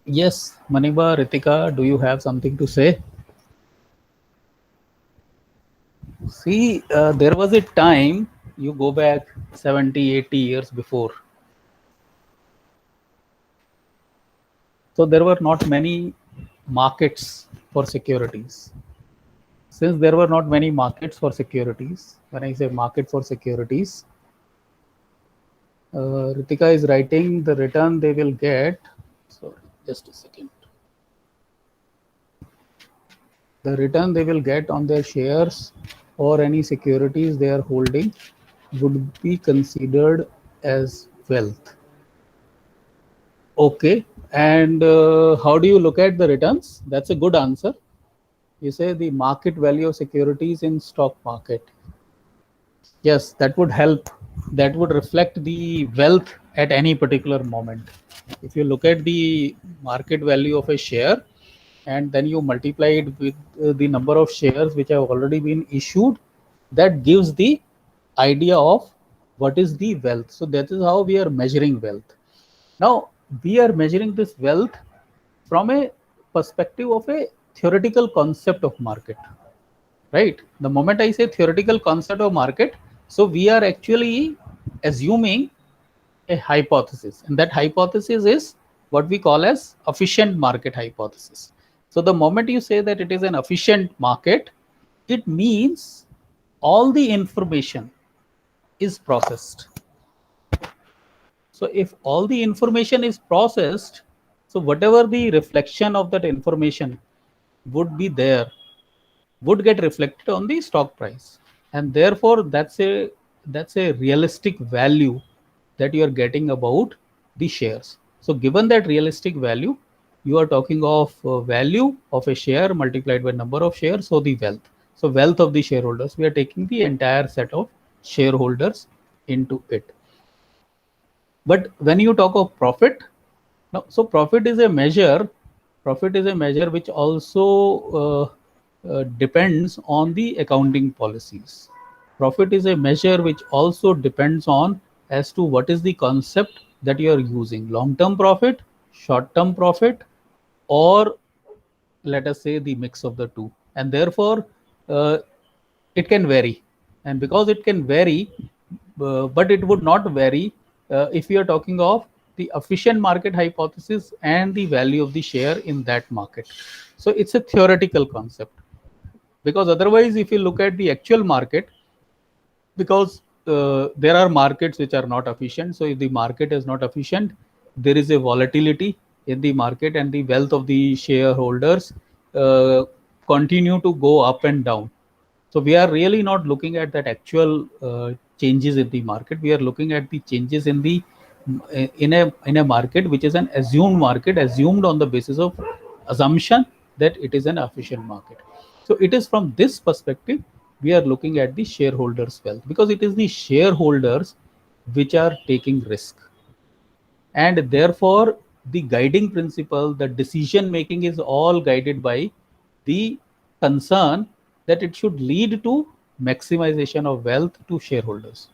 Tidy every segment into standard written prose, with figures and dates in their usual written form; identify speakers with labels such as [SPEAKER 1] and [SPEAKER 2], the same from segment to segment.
[SPEAKER 1] Yes, Maniba, Ritika, do you have something to say? See, there was a time, you go back 70, 80 years before. So there were not many markets for securities. Since there were not many markets for securities, when I say market for securities, Ritika is writing the return they will get. Sorry, just a second. The return they will get on their shares or any securities they are holding would be considered as wealth. Okay. And how do you look at the returns? That's a good answer. You say the market value of securities in stock market. Yes, that would help. That would reflect the wealth at any particular moment. If you look at the market value of a share and then you multiply it with the number of shares which have already been issued, that gives the idea of what is the wealth. So that is how we are measuring wealth. Now, we are measuring this wealth from a perspective of a theoretical concept of market, right? The moment I say theoretical concept of market, so we are actually assuming a hypothesis, and that hypothesis is what we call as efficient market hypothesis. So the moment you say that it is an efficient market, it means all the information is processed. So if all the information is processed, so whatever the reflection of that information would be there would get reflected on the stock price, and therefore that's a realistic value that you are getting about the shares. So given that realistic value, you are talking of value of a share multiplied by number of shares, so the wealth. So wealth of the shareholders, we are taking the entire set of shareholders into it. But when you talk of profit, now, so profit is a measure which also depends on the accounting policies. Profit is a measure which also depends on as to what is the concept that you are using: long-term profit, short-term profit, or let us say the mix of the two. And therefore, uh, it can vary. And because it can vary, but it would not vary if we are talking of the efficient market hypothesis and the value of the share in that market. So it's a theoretical concept, because otherwise if you look at the actual market, because there are markets which are not efficient. So if the market is not efficient, there is a volatility in the market, and the wealth of the shareholders uh, continue to go up and down. So we are really not looking at that actual changes in the market. We are looking at the changes in the in a market which is an assumed market, assumed on the basis of assumption that it is an efficient market. So it is from this perspective we are looking at the shareholders' wealth, because it is the shareholders which are taking risk, and therefore the guiding principle, the decision making is all guided by the concern that it should lead to maximization of wealth to shareholders.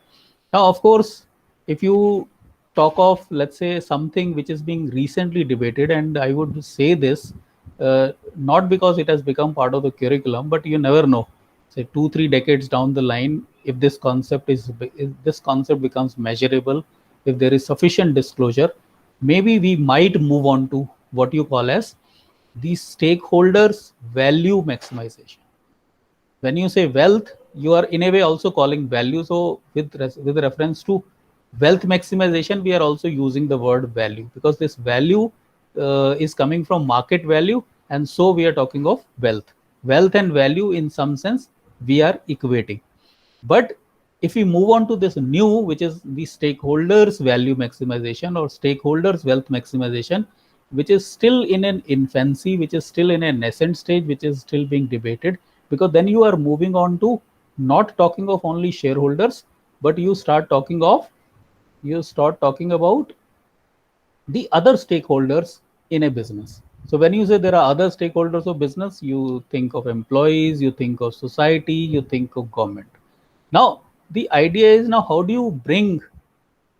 [SPEAKER 1] Now, of course, if you talk of, let's say, something which is being recently debated, and I would say this not because it has become part of the curriculum, but you never know. Say 2 3 decades down the line, if this concept becomes measurable, if there is sufficient disclosure, maybe we might move on to what you call as the stakeholders value maximization. When you say wealth, you are in a way also calling value. So with reference to wealth maximization, we are also using the word value, because this value is coming from market value, and so we are talking of wealth and value in some sense we are equating. But if we move on to this new, which is the stakeholders value maximization or stakeholders wealth maximization, which is still in an infancy, which is still in a nascent stage, which is still being debated, because then you are moving on to not talking of only shareholders, but you start talking about the other stakeholders in a business. So when you say there are other stakeholders of business, you think of employees, you think of society, you think of government. Now, the idea is, now how do you bring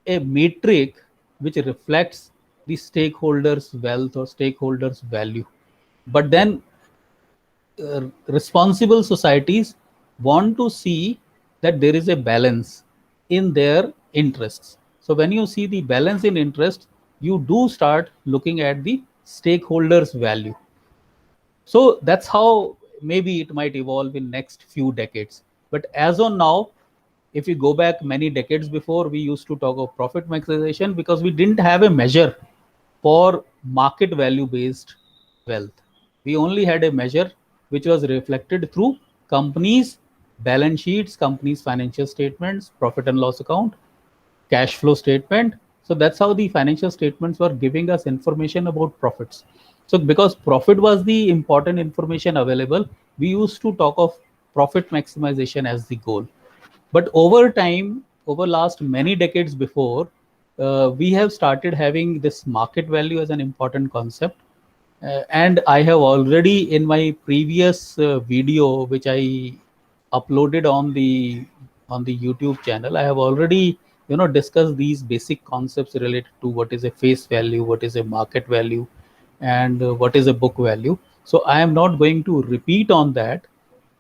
[SPEAKER 1] a metric which reflects the stakeholders' wealth or stakeholders' value. But then responsible societies want to see that there is a balance in their interests. So when you see the balance in interest, you do start looking at the stakeholders' value. So that's how maybe it might evolve in next few decades. But as on now, if you go back many decades before, we used to talk of profit maximization because we didn't have a measure for market value based wealth. We only had a measure which was reflected through companies' balance sheets, companies' financial statements, profit and loss account, cash flow statement. So that's how the financial statements were giving us information about profits. So because profit was the important information available, we used to talk of profit maximization as the goal. But over time, over last many decades before, we have started having this market value as an important concept. And I have already in my previous video, which I uploaded on the YouTube channel, I have already discussed these basic concepts related to what is a face value, what is a market value, and what is a book value. So I am not going to repeat on that.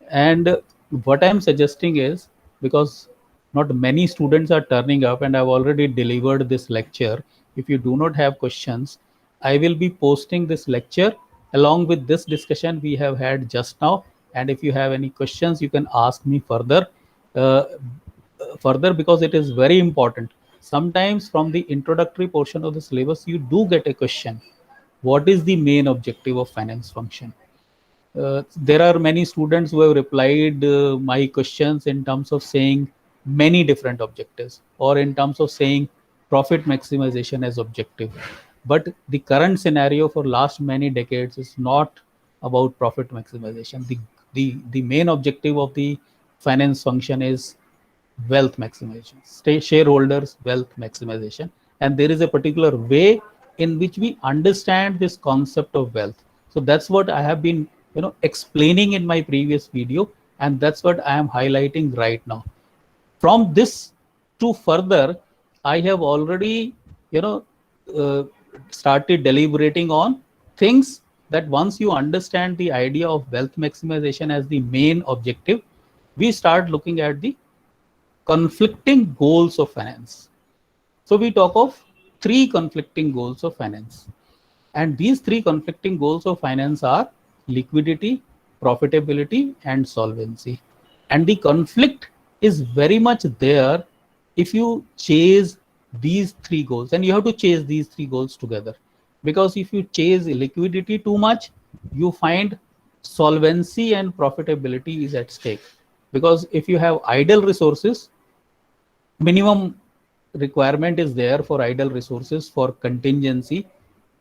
[SPEAKER 1] And what I'm suggesting is, because not many students are turning up and I've already delivered this lecture, if you do not have questions, I will be posting this lecture along with this discussion we have had just now. And if you have any questions, you can ask me uh, further, because it is very important. Sometimes from the introductory portion of the syllabus, you do get a question: what is the main objective of finance function? There are many students who have replied my questions in terms of saying many different objectives, or in terms of saying profit maximization as objective. But the current scenario for last many decades is not about profit maximization. The main objective of the finance function is wealth maximization, stay shareholders wealth maximization. And there is a particular way in which we understand this concept of wealth. So that's what I have been explaining in my previous video, and that's what I am highlighting right now. From this to further, I have already you know uh, started deliberating on things that once you understand the idea of wealth maximization as the main objective, we start looking at the conflicting goals of finance. So we talk of three conflicting goals of finance. And these three conflicting goals of finance are liquidity, profitability, and solvency. And the conflict is very much there if you chase these three goals. And you have to chase these three goals together. Because if you chase liquidity too much, you find solvency and profitability is at stake. Because if you have idle resources, minimum requirement is there for idle resources, for contingency,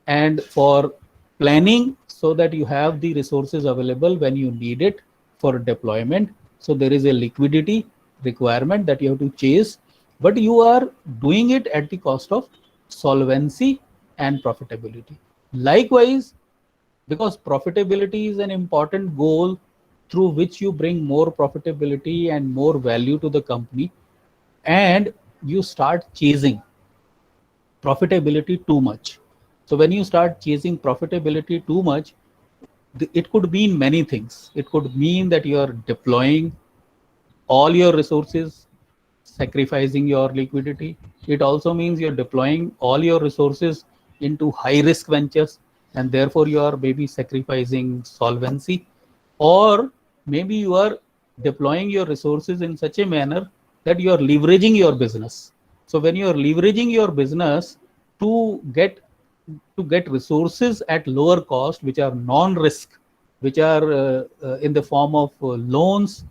[SPEAKER 1] and for planning, so that you have the resources available when you need it for deployment. So there is a liquidity requirement that you have to chase, but you are doing it at the cost of solvency and profitability. Likewise, because profitability is an important goal through which you bring more profitability and more value to the company, and you start chasing profitability too much. So when you start chasing profitability too much, it could mean many things. It could mean that you are deploying all your resources, sacrificing your liquidity. It also means you're deploying all your resources into high risk ventures, and therefore you are maybe sacrificing solvency. Or maybe you are deploying your resources in such a manner that you are leveraging your business. So when you are leveraging your business to get resources at lower cost, which are non-risk, which are in the form of loans,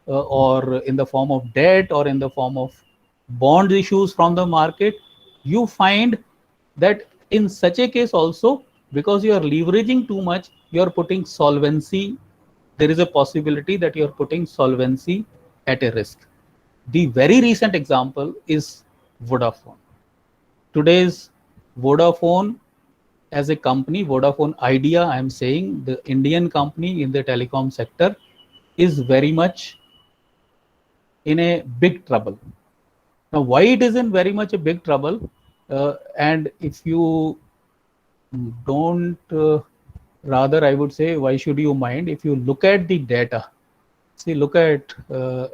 [SPEAKER 1] or in the form of debt, or in the form of bond issues from the market, you find that in such a case also, because you are leveraging too much, you are putting solvency, there is a possibility that you are putting solvency at a risk. The very recent example is Vodafone. Today's Vodafone as a company, Vodafone Idea, I am saying, the Indian company in the telecom sector, is very much in a big trouble. Now, why it is in very much a big trouble? And if you don't, rather I would say, why should you mind? If you look at the data, see, look at,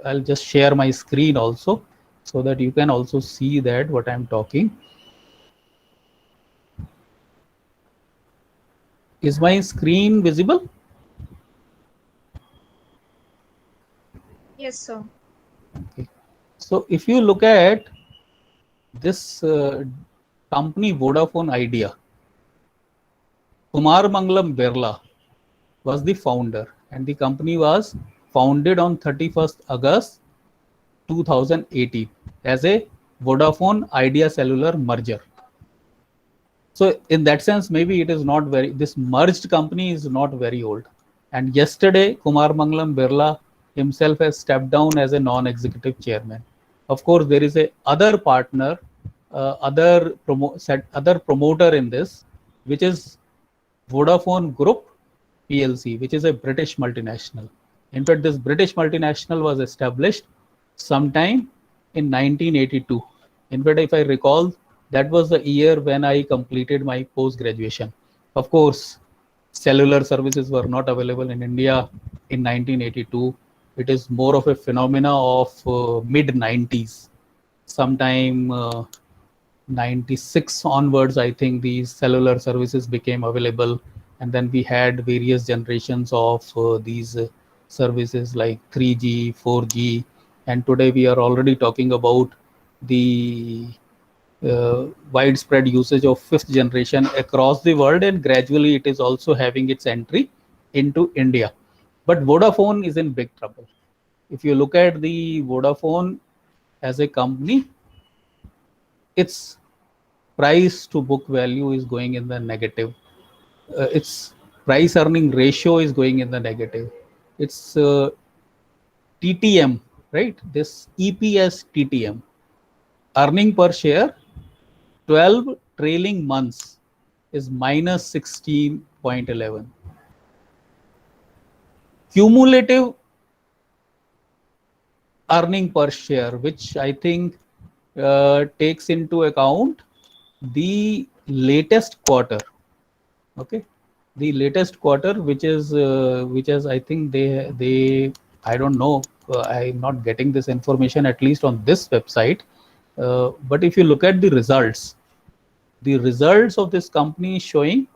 [SPEAKER 1] I'll just share my screen also so that you can also see that what I'm talking. Is my screen visible?
[SPEAKER 2] Yes, sir.
[SPEAKER 1] Okay. So if you look at this company Vodafone Idea, Kumar Mangalam Birla was the founder, and the company was founded on 31st August 2018 as a Vodafone Idea Cellular merger. So in that sense, maybe it is not very, this merged company is not very old. And yesterday, Kumar Mangalam Birla himself has stepped down as a non-executive chairman. Of course, there is a other partner, other promoter in this, which is Vodafone Group PLC, which is a British multinational. In fact, this British multinational was established sometime in 1982. In fact, if I recall, that was the year when I completed my post graduation. Of course, cellular services were not available in India in 1982. It is more of a phenomena of mid 90s. Sometime 96 onwards, I think these cellular services became available, and then we had various generations of these services like 3G, 4G, and today we are already talking about the widespread usage of fifth generation across the world, and gradually it is also having its entry into India. But Vodafone is in big trouble. If you look at the Vodafone as a company, its price to book value is going in the negative. Its price earning ratio is going in the negative. Its TTM, right? This EPS TTM, earning per share, 12 trailing months is minus 16.11. Cumulative earning per share, which I think takes into account the latest quarter. Okay, the latest quarter, which is, I think they I don't know, I'm not getting this information at least on this website, but if you look at the results of this company is showing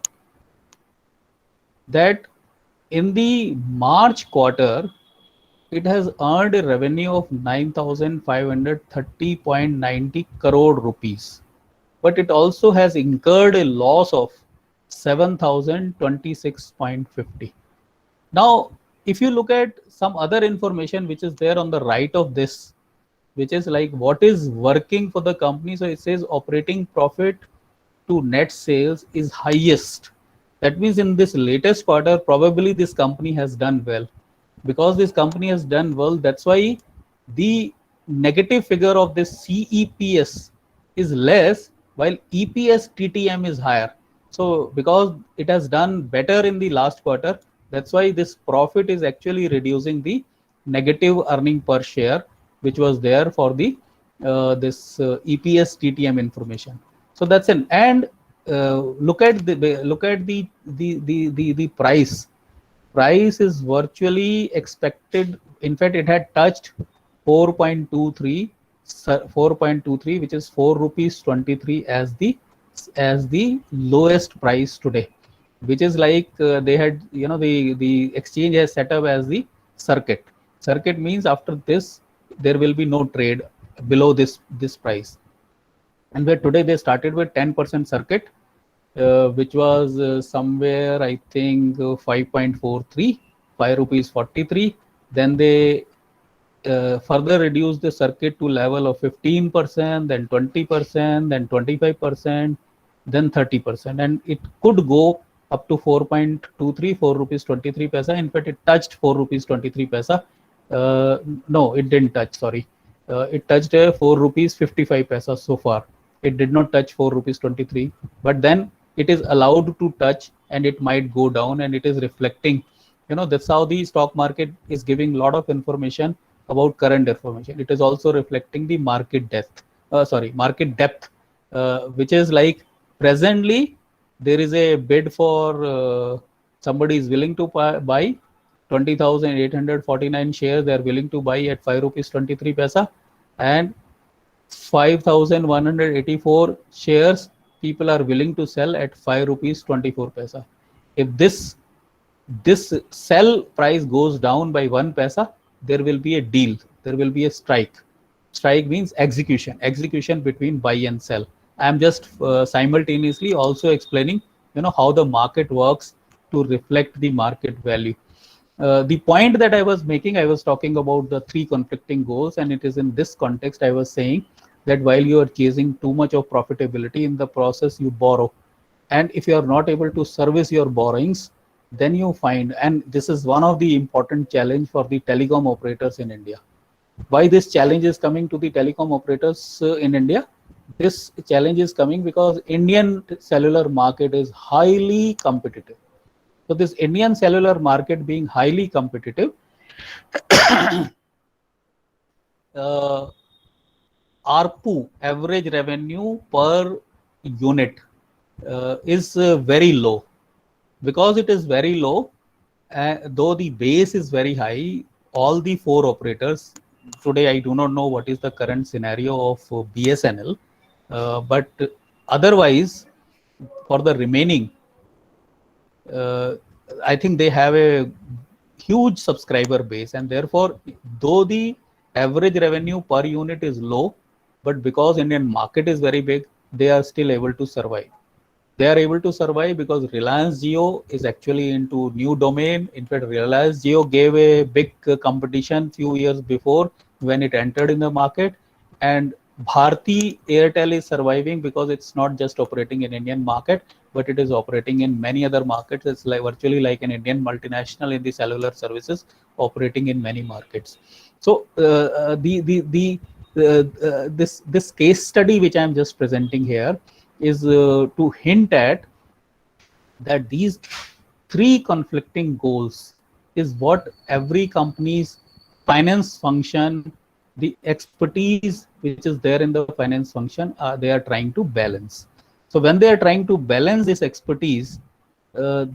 [SPEAKER 1] that in the March quarter it has earned a revenue of 9530.90 crore rupees, but it also has incurred a loss of 7026.50. Now, if you look at some other information which is there on the right of this, which is like what is working for the company. So it says operating profit to net sales is highest. That means in this latest quarter, probably this company has done well. Because this company has done well, that's why the negative figure of this CEPS is less, while EPS TTM is higher. So because it has done better in the last quarter, that's why this profit is actually reducing the negative earning per share, which was there for the this EPS TTM information. So that's an, and look at the price is virtually expected. In fact, it had touched 4.23, 4.23, which is 4 rupees 23 as the lowest price today, which is like they had, the exchange has set up as the circuit. Circuit means after this there will be no trade below this price. And where today they started with 10% circuit, which was somewhere I think 5.43, 5 rupees 43. Then they further reduced the circuit to level of 15%, then 20%, then 25%, then 30%, and it could go up to 4.23, 4 rupees 23 paisa. In fact, it touched 4 rupees 23 paisa. No, it didn't touch. Sorry, it touched 4 rupees 55 paisa so far. It did not touch 4 rupees 23, but then it is allowed to touch, and it might go down, and it is reflecting. That's how the stock market is giving a lot of information about current information. It is also reflecting the market depth, which is like presently there is a bid for somebody is willing to buy 20,849 shares. They are willing to buy at 5 rupees 23 paisa, and 5,184 shares people are willing to sell at 5 rupees 24 paisa. If this sell price goes down by 1 paisa, there will be a deal, there will be a strike. Strike means execution between buy and sell. I am just simultaneously also explaining, how the market works to reflect the market value. The point that I was making, I was talking about the three conflicting goals, and it is in this context I was saying that while you are chasing too much of profitability, in the process you borrow, and if you are not able to service your borrowings, then you find, and this is one of the important challenge for the telecom operators in India. Why this challenge is coming to the telecom operators in India? This challenge is coming because Indian cellular market is highly competitive. So this Indian cellular market being highly competitive, ARPU, average revenue per unit, is very low. Because it is very low, though the base is very high, all the four operators, today I do not know what is the current scenario of BSNL, but otherwise, for the remaining, I think they have a huge subscriber base, and therefore, though the average revenue per unit is low, but because Indian market is very big, they are still able to survive. They are able to survive because Reliance Jio is actually into new domain. In fact, Reliance Jio gave a big competition few years before when it entered in the market, and Bharti Airtel is surviving because it's not just operating in Indian market, but it is operating in many other markets. It's like virtually like an Indian multinational in the cellular services, operating in many markets. So this case study which I am just presenting here is to hint at that these three conflicting goals is what every company's finance function, the expertise which is there in the finance function, they are trying to balance. So when they are trying to balance this expertise, uh,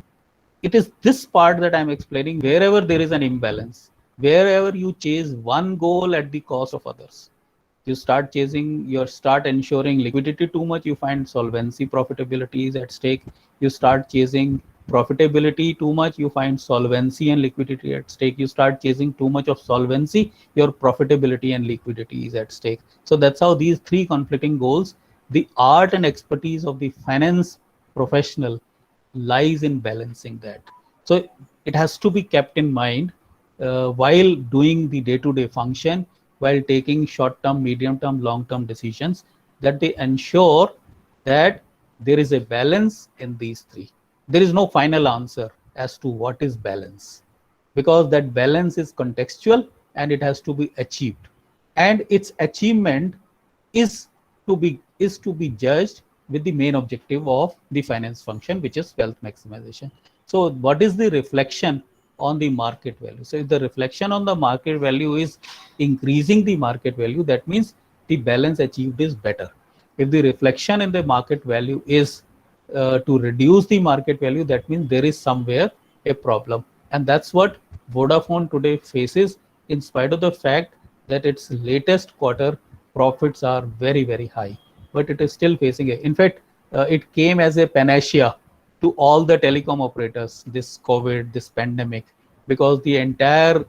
[SPEAKER 1] it is this part that I'm explaining. Wherever there is an imbalance, wherever you chase one goal at the cost of others, you start ensuring liquidity too much, you find solvency profitability is at stake. You start chasing profitability too much, you find solvency and liquidity at stake. You start chasing too much of solvency, your profitability and liquidity is at stake. So that's how these three conflicting goals, the art and expertise of the finance professional lies in balancing that. So it has to be kept in mind while doing the day-to-day function, while taking short-term, medium-term, long-term decisions, that they ensure that there is a balance in these three. There is no final answer as to what is balance, because that balance is contextual and it has to be achieved, and its achievement is to be judged with the main objective of the finance function, which is wealth maximization. So what is the reflection on the market value? So if the reflection on the market value is increasing the market value, that means the balance achieved is better. If the reflection in the market value is to reduce the market value, that means there is somewhere a problem. And that's what Vodafone today faces, in spite of the fact that its latest quarter profits are very, very high. But it is still facing it. In fact, it came as a panacea to all the telecom operators, this COVID, this pandemic, because the entire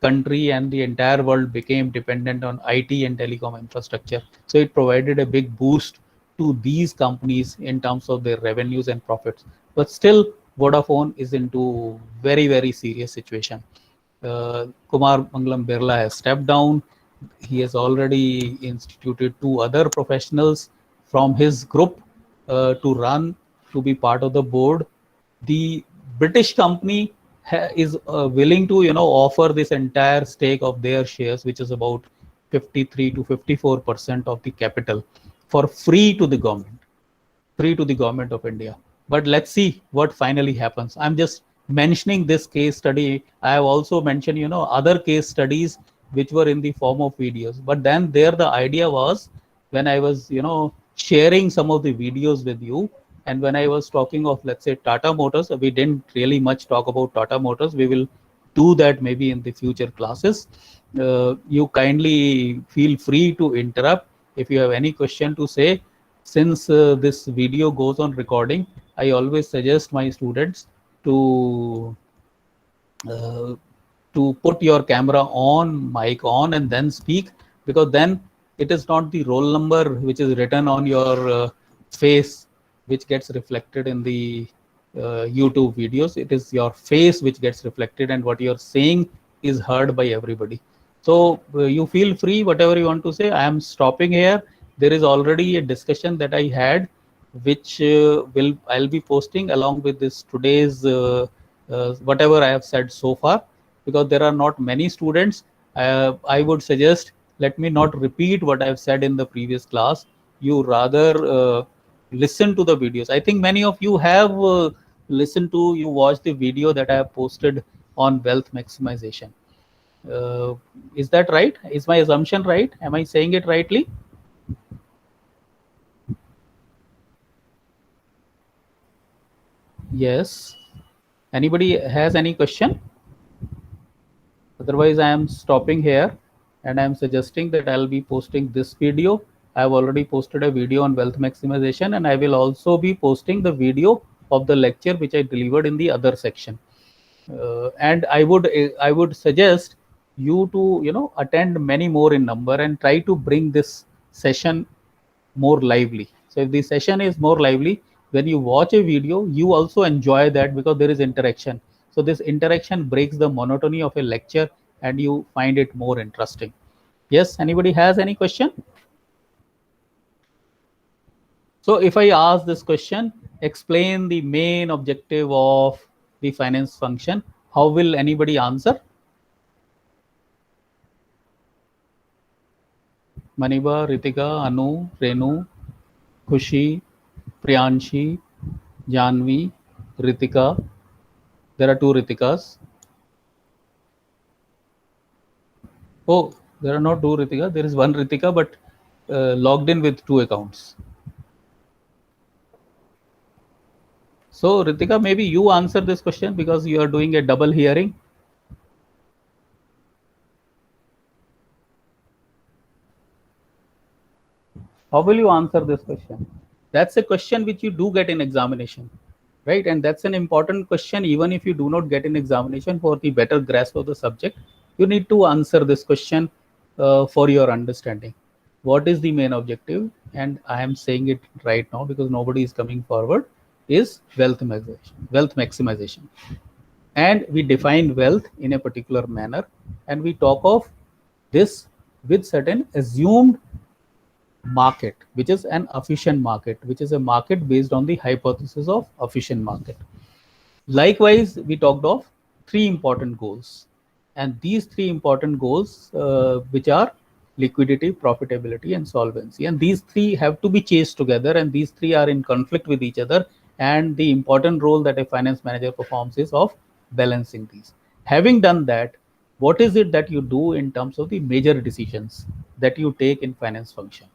[SPEAKER 1] country and the entire world became dependent on IT and telecom infrastructure. So it provided a big boost to these companies in terms of their revenues and profits. But still, Vodafone is into very, very serious situation. Kumar Mangalam Birla has stepped down. He has already instituted two other professionals from his group to be part of the board. The British company is willing to offer this entire stake of their shares, which is about 53 to 54% of the capital, for free to the government of India. But let's see what finally happens. I'm just mentioning this case study. I have also mentioned, other case studies which were in the form of videos. But then there the idea was, when I was, sharing some of the videos with you, And when I was talking of, let's say, Tata Motors, we didn't really much talk about Tata Motors. We will do that maybe in the future classes. You kindly feel free to interrupt if you have any question to say. Since this video goes on recording, I always suggest my students to uh, put your camera on, mic on, and then speak, because then it is not the roll number which is written on your face which gets reflected in the YouTube videos. It is your face which gets reflected, and what you're saying is heard by everybody. So you feel free, whatever you want to say. I am stopping here. There is already a discussion that I had, which I'll be posting along with this today's whatever I have said so far, because there are not many students. I would suggest, let me not repeat what I have said in the previous class. You rather listen to the videos. I think many of you have listened to, you watched the video that I have posted on wealth maximization. Uh, is that right? Is my assumption right? Am I saying it rightly? Yes. Anybody has any question? Otherwise, I am stopping here, and I am suggesting that I'll be posting this video. I've already posted a video on wealth maximization, and I will also be posting the video of the lecture which I delivered in the other section. And I would suggest you to attend many more in number and try to bring this session more lively. So if the session is more lively, when you watch a video, you also enjoy that because there is interaction. So this interaction breaks the monotony of a lecture and you find it more interesting. Yes, anybody has any question? So if I ask this question, explain the main objective of the finance function, how will anybody answer? Maniba, Ritika, Anu, Renu, Khushi, Priyanshi, Janvi, Ritika. There are two Ritikas. Oh, there are not two Ritika. There is one Ritika, but logged in with two accounts. So, Ritika, maybe you answer this question because you are doing a double hearing. How will you answer this question? That's a question which you do get in examination, right? And that's an important question. Even if you do not get an examination, for the better grasp of the subject, you need to answer this question for your understanding. What is the main objective? And I am saying it right now because nobody is coming forward. Is wealth maximization. Wealth maximization, and we define wealth in a particular manner, and we talk of this with certain assumed market, which is an efficient market, which is a market based on the hypothesis of efficient market. Likewise, we talked of three important goals, and these three important goals, which are liquidity, profitability, and solvency, and these three have to be chased together, and these three are in conflict with each other. And the important role that a finance manager performs is of balancing these. Having done that, what is it that you do in terms of the major decisions that you take in finance function?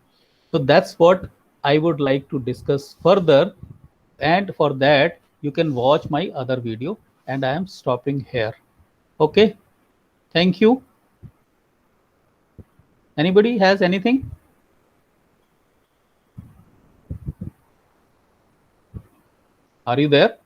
[SPEAKER 1] So that's what I would like to discuss further. And for that, you can watch my other video, and I am stopping here. Okay. Thank you. Anybody has anything? Are you there?